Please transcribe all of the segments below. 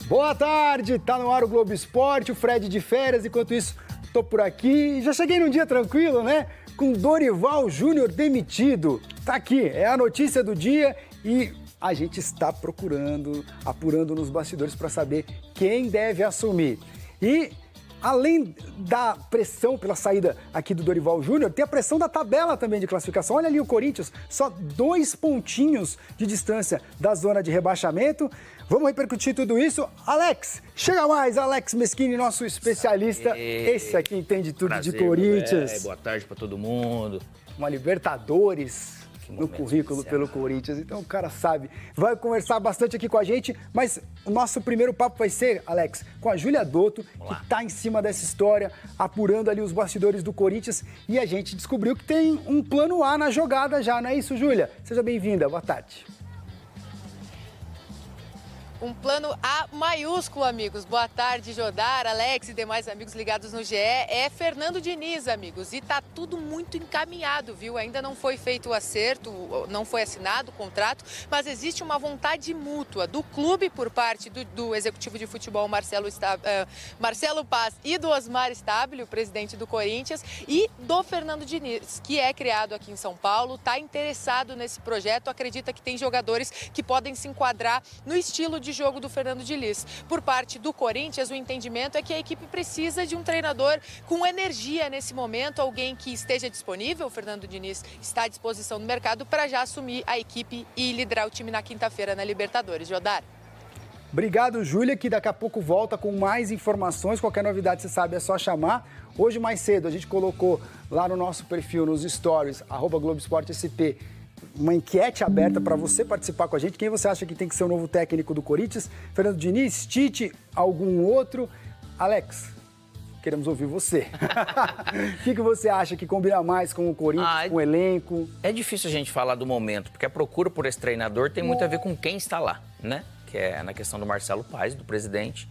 Boa tarde, tá no ar o Globo Esporte, o Fred de férias, enquanto isso tô por aqui. Já cheguei num dia tranquilo, né? Com Dorival Júnior demitido. Tá aqui, é a notícia do dia e a gente está apurando nos bastidores para saber quem deve assumir. E além da pressão pela saída aqui do Dorival Júnior, tem a pressão da tabela também de classificação. Olha ali o Corinthians, só 2 pontinhos de distância da zona de rebaixamento. Vamos repercutir tudo isso. Alex, chega mais, Alex Meschini, nosso especialista. Esse aqui entende tudo. Prazer, de Corinthians. Boa tarde para todo mundo. Uma Libertadores no currículo pelo Corinthians, então o cara sabe. Vai conversar bastante aqui com a gente, mas o nosso primeiro papo vai ser, Alex, com a Júlia Dotto, que tá em cima dessa história, apurando ali os bastidores do Corinthians, e a gente descobriu que tem um plano A na jogada já, não é isso, Júlia? Seja bem-vinda, boa tarde. Um plano A maiúsculo, amigos. Boa tarde, Jodar, Alex e demais amigos ligados no GE. É Fernando Diniz, amigos. E tá tudo muito encaminhado, viu? Ainda não foi feito o acerto, não foi assinado o contrato, mas existe uma vontade mútua do clube por parte do executivo de futebol Marcelo Paz e do Osmar Stabile, o presidente do Corinthians, e do Fernando Diniz, que é criado aqui em São Paulo, está interessado nesse projeto, acredita que tem jogadores que podem se enquadrar no estilo de jogo do Fernando Diniz. Por parte do Corinthians, o entendimento é que a equipe precisa de um treinador com energia nesse momento, alguém que esteja disponível. O Fernando Diniz está à disposição no mercado para já assumir a equipe e liderar o time na quinta-feira na Libertadores. Jodar. Obrigado, Júlia, que daqui a pouco volta com mais informações. Qualquer novidade, você sabe, é só chamar. Hoje, mais cedo, a gente colocou lá no nosso perfil, nos stories, @GloboEsporteSP, uma enquete aberta para você participar com a gente. Quem você acha que tem que ser o novo técnico do Corinthians? Fernando Diniz, Tite, algum outro? Alex, queremos ouvir você. O que você acha que combina mais com o Corinthians, com o elenco? É difícil a gente falar do momento, porque a procura por esse treinador tem muito a ver com quem está lá, né? Que é na questão do Marcelo Paz, do presidente.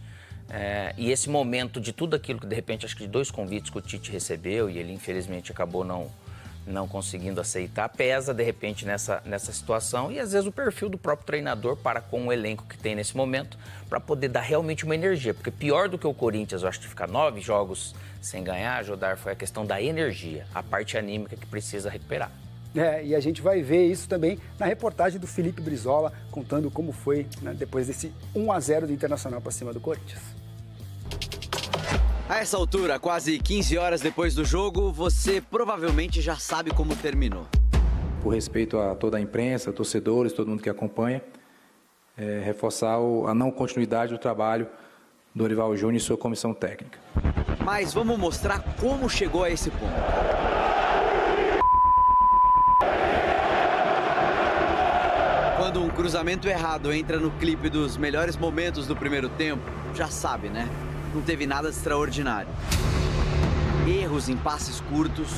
E esse momento de tudo aquilo que, de repente, acho que de 2 convites que o Tite recebeu e ele, infelizmente, acabou não conseguindo aceitar, pesa, de repente, nessa situação. E, às vezes, o perfil do próprio treinador para com o elenco que tem nesse momento, para poder dar realmente uma energia. Porque pior do que o Corinthians, eu acho que ficar 9 jogos sem ganhar, Jodar, foi a questão da energia, a parte anímica que precisa recuperar. E a gente vai ver isso também na reportagem do Felipe Brizola, contando como foi, né, depois desse 1-0 do Internacional para cima do Corinthians. A essa altura, quase 15 horas depois do jogo, você provavelmente já sabe como terminou. Por respeito a toda a imprensa, torcedores, todo mundo que acompanha, reforçar a não continuidade do trabalho do Dorival Júnior e sua comissão técnica. Mas vamos mostrar como chegou a esse ponto. Quando um cruzamento errado entra no clipe dos melhores momentos do primeiro tempo, já sabe, né? Não teve nada de extraordinário. Erros em passes curtos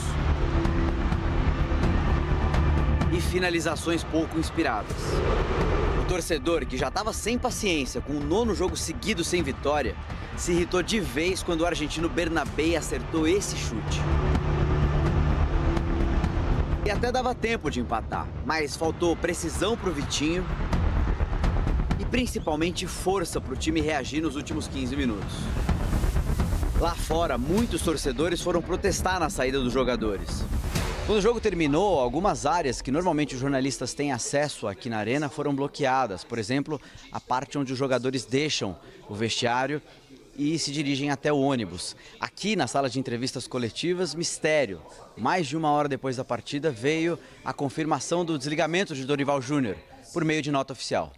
e finalizações pouco inspiradas. O torcedor, que já estava sem paciência com o 9º jogo seguido sem vitória, se irritou de vez quando o argentino Bernabé acertou esse chute. E até dava tempo de empatar, mas faltou precisão para o Vitinho e principalmente força para o time reagir nos últimos 15 minutos. Lá fora, muitos torcedores foram protestar na saída dos jogadores. Quando o jogo terminou, algumas áreas que normalmente os jornalistas têm acesso aqui na arena foram bloqueadas. Por exemplo, a parte onde os jogadores deixam o vestiário e se dirigem até o ônibus. Aqui na sala de entrevistas coletivas, mistério. Mais de 1 hora depois da partida veio a confirmação do desligamento de Dorival Júnior por meio de nota oficial.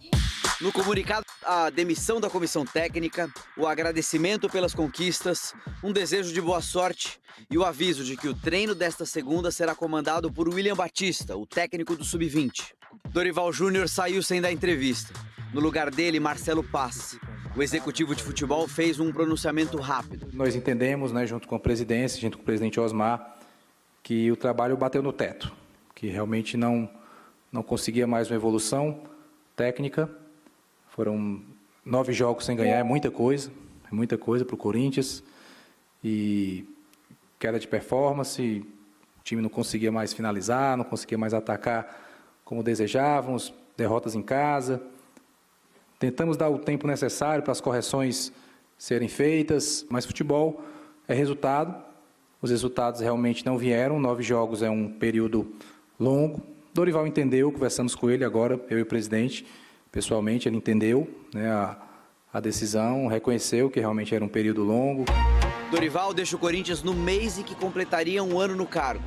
No comunicado, a demissão da comissão técnica, o agradecimento pelas conquistas, um desejo de boa sorte e o aviso de que o treino desta segunda será comandado por William Batista, o técnico do Sub-20. Dorival Júnior saiu sem dar entrevista. No lugar dele, Marcelo Paz. O executivo de futebol fez um pronunciamento rápido. Nós entendemos, né, junto com a presidência, junto com o presidente Osmar, que o trabalho bateu no teto, que realmente não conseguia mais uma evolução técnica. Foram 9 jogos sem ganhar, é muita coisa para o Corinthians. E queda de performance, o time não conseguia mais finalizar, não conseguia mais atacar como desejávamos, derrotas em casa. Tentamos dar o tempo necessário para as correções serem feitas, mas futebol é resultado. Os resultados realmente não vieram, 9 jogos é um período longo. Dorival entendeu, conversamos com ele agora, eu e o presidente, pessoalmente, ele entendeu, né, a decisão, reconheceu que realmente era um período longo. Dorival deixa o Corinthians no mês em que completaria um ano no cargo.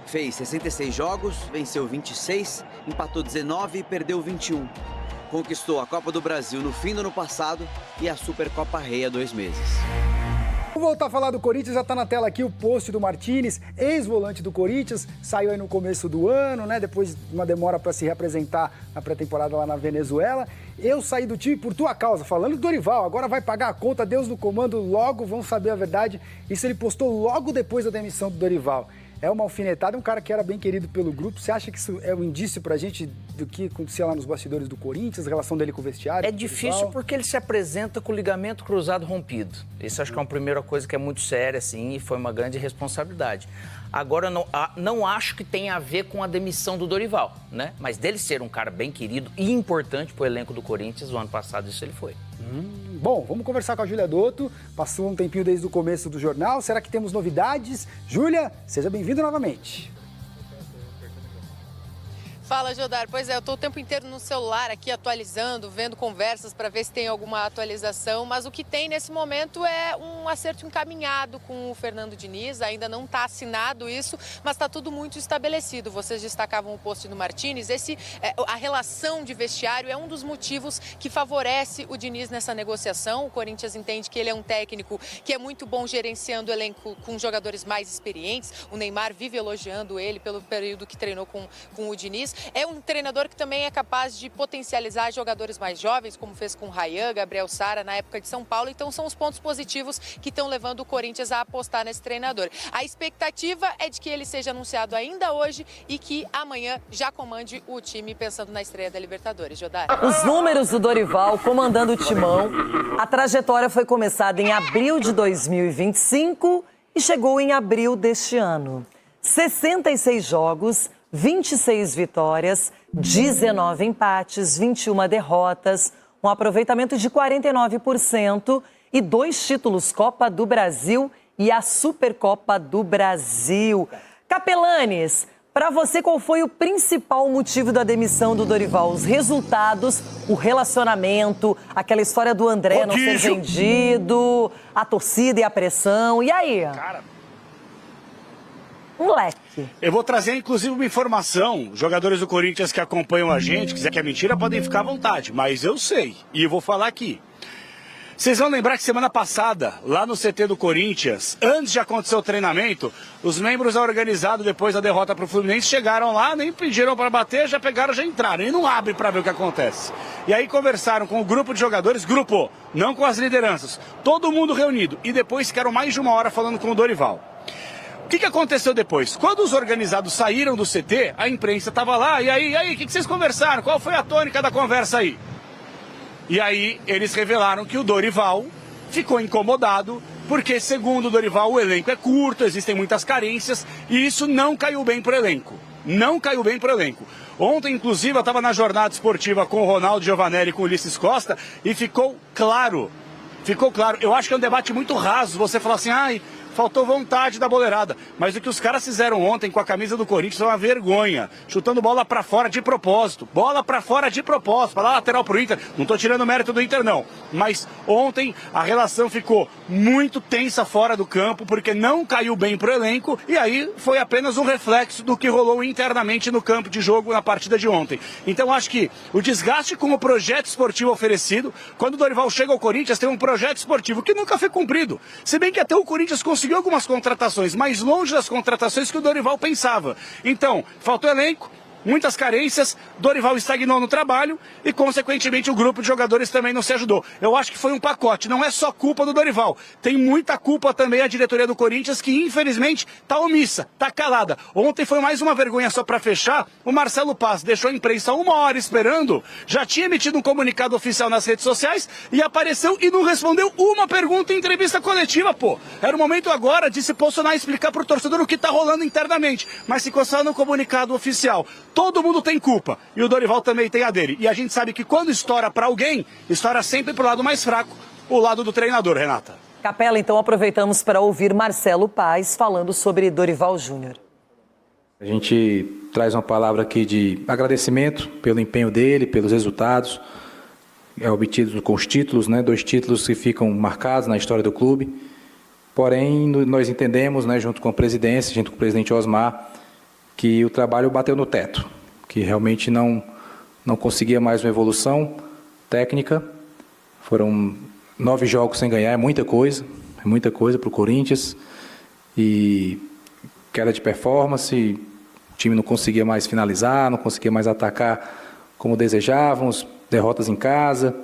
Fez 66 jogos, venceu 26, empatou 19 e perdeu 21. Conquistou a Copa do Brasil no fim do ano passado e a Supercopa Rei há 2 meses. Vamos voltar a falar do Corinthians, já está na tela aqui o post do Martínez, ex-volante do Corinthians, saiu aí no começo do ano, né? Depois de uma demora para se reapresentar na pré-temporada lá na Venezuela. Eu saí do time por tua causa, falando do Dorival, agora vai pagar a conta, Deus no comando, logo vamos saber a verdade. Isso ele postou logo depois da demissão do Dorival. É uma alfinetada, um cara que era bem querido pelo grupo. Você acha que isso é um indício pra gente do que acontecia lá nos bastidores do Corinthians, a relação dele com o vestiário? É difícil porque ele se apresenta com o ligamento cruzado rompido. Isso acho que é uma primeira coisa que é muito séria, assim, e foi uma grande responsabilidade. Agora, não acho que tenha a ver com a demissão do Dorival, né? Mas dele ser um cara bem querido e importante pro elenco do Corinthians, o ano passado isso ele foi. Bom, vamos conversar com a Júlia Dotto. Passou um tempinho desde o começo do jornal. Será que temos novidades? Júlia, seja bem-vinda novamente. Fala, Jodar. Pois é, eu estou o tempo inteiro no celular aqui atualizando, vendo conversas para ver se tem alguma atualização, mas o que tem nesse momento é um acerto encaminhado com o Fernando Diniz, ainda não está assinado isso, mas está tudo muito estabelecido. Vocês destacavam o post do Martínez, a relação de vestiário é um dos motivos que favorece o Diniz nessa negociação. O Corinthians entende que ele é um técnico que é muito bom gerenciando o elenco com jogadores mais experientes. O Neymar vive elogiando ele pelo período que treinou com o Diniz. É um treinador que também é capaz de potencializar jogadores mais jovens, como fez com o Ryan, Gabriel Sara, na época de São Paulo. Então, são os pontos positivos que estão levando o Corinthians a apostar nesse treinador. A expectativa é de que ele seja anunciado ainda hoje e que amanhã já comande o time pensando na estreia da Libertadores. Jodar. Os números do Dorival comandando o timão. A trajetória foi começada em abril de 2025 e chegou em abril deste ano. 66 jogos, 26 vitórias, 19 empates, 21 derrotas, um aproveitamento de 49% e 2 títulos Copa do Brasil e a Supercopa do Brasil. Capelanes, para você, qual foi o principal motivo da demissão do Dorival? Os resultados, o relacionamento, aquela história do André não ser vendido, a torcida e a pressão, e aí? Moleque. Eu vou trazer, inclusive, uma informação. Jogadores do Corinthians que acompanham a gente, quiser que é mentira, podem ficar à vontade. Mas eu sei. E eu vou falar aqui. Vocês vão lembrar que semana passada, lá no CT do Corinthians, antes de acontecer o treinamento, os membros da organizada, depois da derrota para o Fluminense, chegaram lá, nem pediram para bater, já pegaram, já entraram. E não abrem para ver o que acontece. E aí conversaram com o grupo de jogadores, não com as lideranças. Todo mundo reunido. E depois ficaram mais de 1 hora falando com o Dorival. O que aconteceu depois? Quando os organizados saíram do CT, a imprensa estava lá, e aí, o que vocês conversaram? Qual foi a tônica da conversa aí? E aí eles revelaram que o Dorival ficou incomodado, porque segundo o Dorival o elenco é curto, existem muitas carências, e isso não caiu bem pro elenco. Não caiu bem pro elenco. Ontem, inclusive, eu estava na jornada esportiva com o Ronaldo Giovanelli e com o Ulisses Costa, e ficou claro. Eu acho que é um debate muito raso, você falar assim, faltou vontade da boleirada. Mas o que os caras fizeram ontem com a camisa do Corinthians é uma vergonha. Chutando bola pra fora de propósito. Pra dar lateral pro Inter. Não tô tirando o mérito do Inter, não. Mas ontem a relação ficou muito tensa fora do campo, porque não caiu bem pro elenco. E aí foi apenas um reflexo do que rolou internamente no campo de jogo na partida de ontem. Então acho que o desgaste com o projeto esportivo oferecido, quando o Dorival chega ao Corinthians, tem um projeto esportivo que nunca foi cumprido. Se bem que até o Corinthians conseguiu algumas contratações, mais longe das contratações que o Dorival pensava. Então, faltou elenco, muitas carências, Dorival estagnou no trabalho e, consequentemente, o grupo de jogadores também não se ajudou. Eu acho que foi um pacote, não é só culpa do Dorival. Tem muita culpa também a diretoria do Corinthians, que, infelizmente, está omissa, está calada. Ontem foi mais uma vergonha, só para fechar, o Marcelo Paz deixou a imprensa 1 hora esperando, já tinha emitido um comunicado oficial nas redes sociais e apareceu e não respondeu uma pergunta em entrevista coletiva, pô. Era o momento agora de se posicionar e explicar pro torcedor o que está rolando internamente, mas ficou só no comunicado oficial. todo mundo tem culpa. E o Dorival também tem a dele. E a gente sabe que quando estoura para alguém, estoura sempre pro lado mais fraco, o lado do treinador, Renata. Capela, então aproveitamos para ouvir Marcelo Paes falando sobre Dorival Júnior. A gente traz uma palavra aqui de agradecimento pelo empenho dele, pelos resultados obtidos com os títulos, né? 2 títulos que ficam marcados na história do clube. Porém, nós entendemos, né, junto com a presidência, junto com o presidente Osmar, que o trabalho bateu no teto, que realmente não conseguia mais uma evolução técnica. Foram 9 jogos sem ganhar, é muita coisa para o Corinthians. E queda de performance, o time não conseguia mais finalizar, não conseguia mais atacar como desejávamos, derrotas em casa.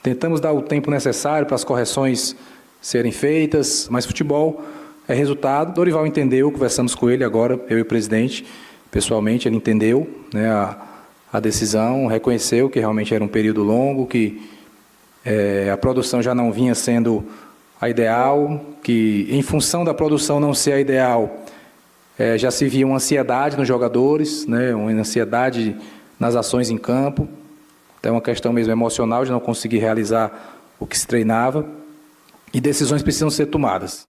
Tentamos dar o tempo necessário para as correções serem feitas, mas futebol é resultado. Dorival entendeu, conversamos com ele agora, eu e o presidente, pessoalmente, ele entendeu, né, a decisão, reconheceu que realmente era um período longo, que a produção já não vinha sendo a ideal, que em função da produção não ser a ideal, já se via uma ansiedade nos jogadores, né, uma ansiedade nas ações em campo, até uma questão mesmo emocional de não conseguir realizar o que se treinava, e decisões precisam ser tomadas.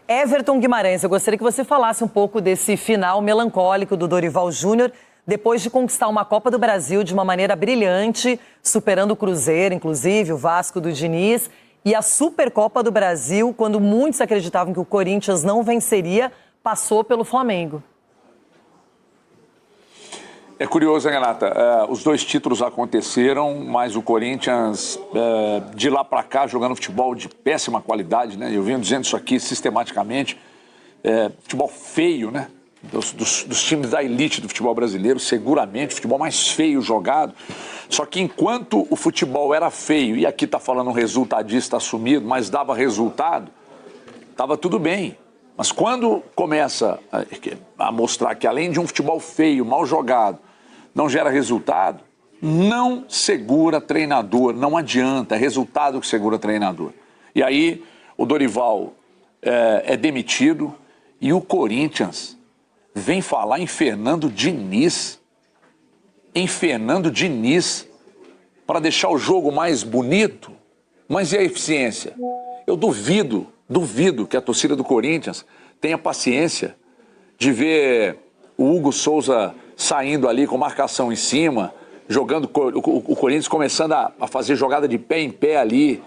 Everton Guimarães, eu gostaria que você falasse um pouco desse final melancólico do Dorival Júnior, depois de conquistar uma Copa do Brasil de uma maneira brilhante, superando o Cruzeiro, inclusive, o Vasco do Diniz, e a Supercopa do Brasil, quando muitos acreditavam que o Corinthians não venceria, passou pelo Flamengo. É curioso, hein, Renata? Os 2 títulos aconteceram, mas o Corinthians, de lá para cá, jogando futebol de péssima qualidade, né? Eu venho dizendo isso aqui sistematicamente. Futebol feio, né? Dos times da elite do futebol brasileiro, seguramente, futebol mais feio jogado. Só que enquanto o futebol era feio, e aqui está falando um resultadista assumido, mas dava resultado, estava tudo bem. Mas quando começa a mostrar que além de um futebol feio, mal jogado, não gera resultado, não segura treinador, não adianta, é resultado que segura treinador. E aí o Dorival é demitido e o Corinthians vem falar em Fernando Diniz, para deixar o jogo mais bonito. Mas e a eficiência? Eu duvido que a torcida do Corinthians tenha paciência de ver o Hugo Souza saindo ali com marcação em cima, jogando o Corinthians começando a fazer jogada de pé em pé ali.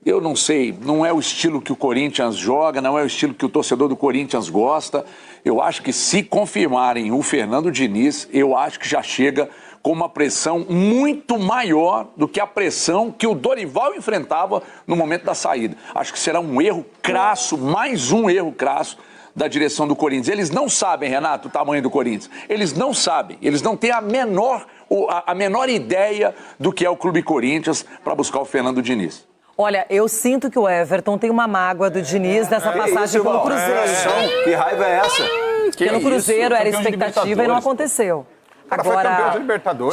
Eu não sei, não é o estilo que o Corinthians joga, não é o estilo que o torcedor do Corinthians gosta. Eu acho que se confirmarem o Fernando Diniz, eu acho que já chega com uma pressão muito maior do que a pressão que o Dorival enfrentava no momento da saída. Acho que será um erro crasso, mais um erro crasso da direção do Corinthians. Eles não sabem, Renato, o tamanho do Corinthians. Eles não sabem, eles não têm a menor ideia do que é o Clube Corinthians para buscar o Fernando Diniz. Olha, eu sinto que o Everton tem uma mágoa do Diniz dessa passagem pelo Cruzeiro. Que raiva é essa? Pelo Cruzeiro era expectativa e não aconteceu. Agora,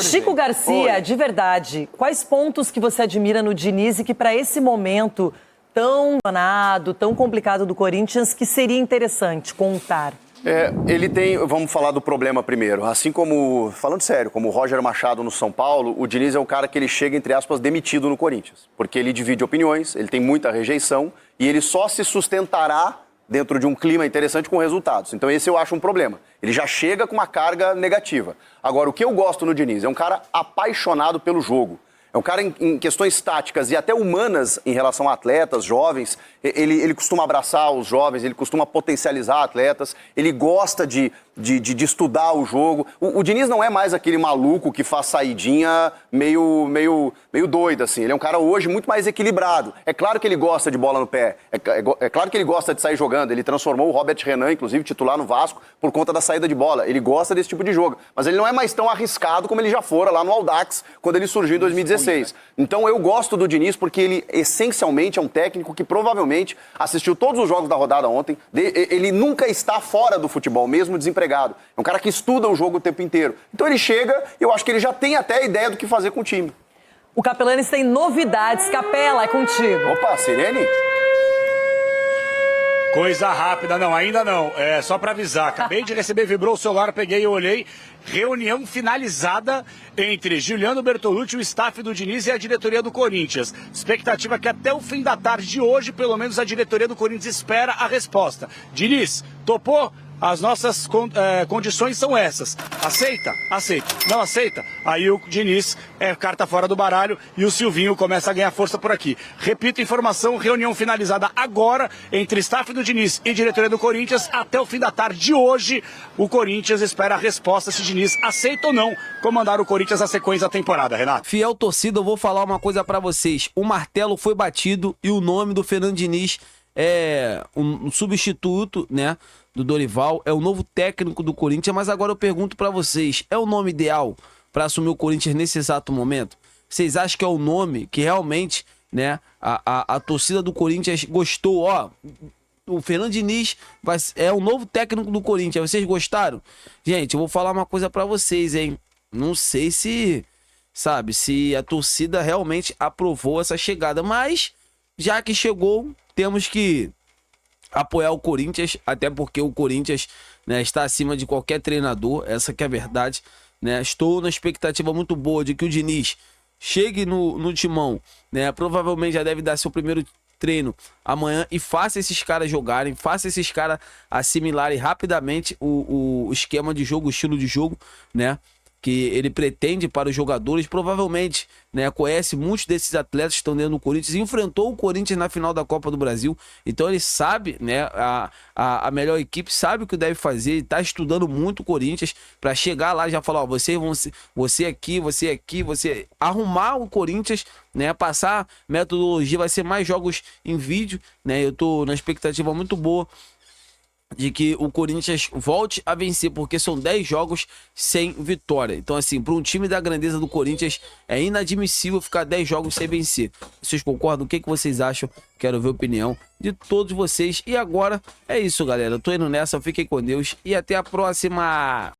Chico Garcia, de verdade, quais pontos que você admira no Diniz e que para esse momento tão danado, tão complicado do Corinthians, que seria interessante contar? Ele tem, vamos falar do problema primeiro, assim como, falando sério, como o Roger Machado no São Paulo, o Diniz é um cara que ele chega, entre aspas, demitido no Corinthians, porque ele divide opiniões, ele tem muita rejeição e ele só se sustentará dentro de um clima interessante com resultados. Então esse eu acho um problema. Ele já chega com uma carga negativa. Agora, o que eu gosto no Diniz é um cara apaixonado pelo jogo. É um cara em questões táticas e até humanas em relação a atletas, jovens. Ele costuma abraçar os jovens, ele costuma potencializar atletas, ele gosta de estudar o jogo. O Diniz não é mais aquele maluco que faz saidinha meio doido, assim. Ele é um cara hoje muito mais equilibrado. É claro que ele gosta de bola no pé, é claro que ele gosta de sair jogando. Ele transformou o Robert Renan, inclusive, titular no Vasco, por conta da saída de bola. Ele gosta desse tipo de jogo. Mas ele não é mais tão arriscado como ele já fora lá no Audax, quando ele surgiu em 2016. Então eu gosto do Diniz porque ele essencialmente é um técnico que provavelmente assistiu todos os jogos da rodada ontem. Ele nunca está fora do futebol, mesmo desempregado. É um cara que estuda o jogo o tempo inteiro. Então ele chega e eu acho que ele já tem até a ideia do que fazer com o time. O Capelanes tem novidades. Capela, é contigo. Opa, Sirene? Coisa rápida, não, ainda não. É só pra avisar. Acabei de receber, vibrou o celular, peguei e olhei. Reunião finalizada entre Giuliano Bertolucci, o staff do Diniz e a diretoria do Corinthians. Expectativa que até o fim da tarde de hoje, pelo menos, a diretoria do Corinthians espera a resposta. Diniz, topou? As nossas condições são essas. Aceita? Aceita. Não aceita? Aí o Diniz é carta fora do baralho e o Silvinho começa a ganhar força por aqui. Repito, informação, reunião finalizada agora entre staff do Diniz e diretoria do Corinthians. Até o fim da tarde de hoje, o Corinthians espera a resposta se Diniz aceita ou não comandar o Corinthians na sequência da temporada, Renato. Fiel torcida, eu vou falar uma coisa pra vocês. O martelo foi batido e o nome do Fernando Diniz é um substituto, né, do Dorival, é o novo técnico do Corinthians, mas agora eu pergunto pra vocês, é o nome ideal pra assumir o Corinthians nesse exato momento? Vocês acham que é o nome que realmente, né, a torcida do Corinthians gostou? Ó, o Fernando Diniz é o novo técnico do Corinthians, vocês gostaram? Gente, eu vou falar uma coisa pra vocês, hein, não sei se a torcida realmente aprovou essa chegada, mas já que chegou, temos que apoiar o Corinthians, até porque o Corinthians, né, está acima de qualquer treinador, essa que é a verdade, né? Estou na expectativa muito boa de que o Diniz chegue no timão, né? Provavelmente já deve dar seu primeiro treino amanhã e faça esses caras jogarem, faça esses caras assimilarem rapidamente o esquema de jogo, o estilo de jogo, né, que ele pretende para os jogadores. Provavelmente, né, conhece muitos desses atletas que estão dentro do Corinthians, enfrentou o Corinthians na final da Copa do Brasil, então ele sabe, né, a melhor equipe, sabe o que deve fazer, está estudando muito o Corinthians para chegar lá e já falar, ó, você aqui, você arrumar o Corinthians, né, passar metodologia, vai ser mais jogos em vídeo, né, eu tô na expectativa muito boa de que o Corinthians volte a vencer, porque são 10 jogos sem vitória. Então, assim, para um time da grandeza do Corinthians, é inadmissível ficar 10 jogos sem vencer. Vocês concordam? O que vocês acham? Quero ver a opinião de todos vocês. E agora, é isso, galera. Eu tô indo nessa, fiquem com Deus e até a próxima!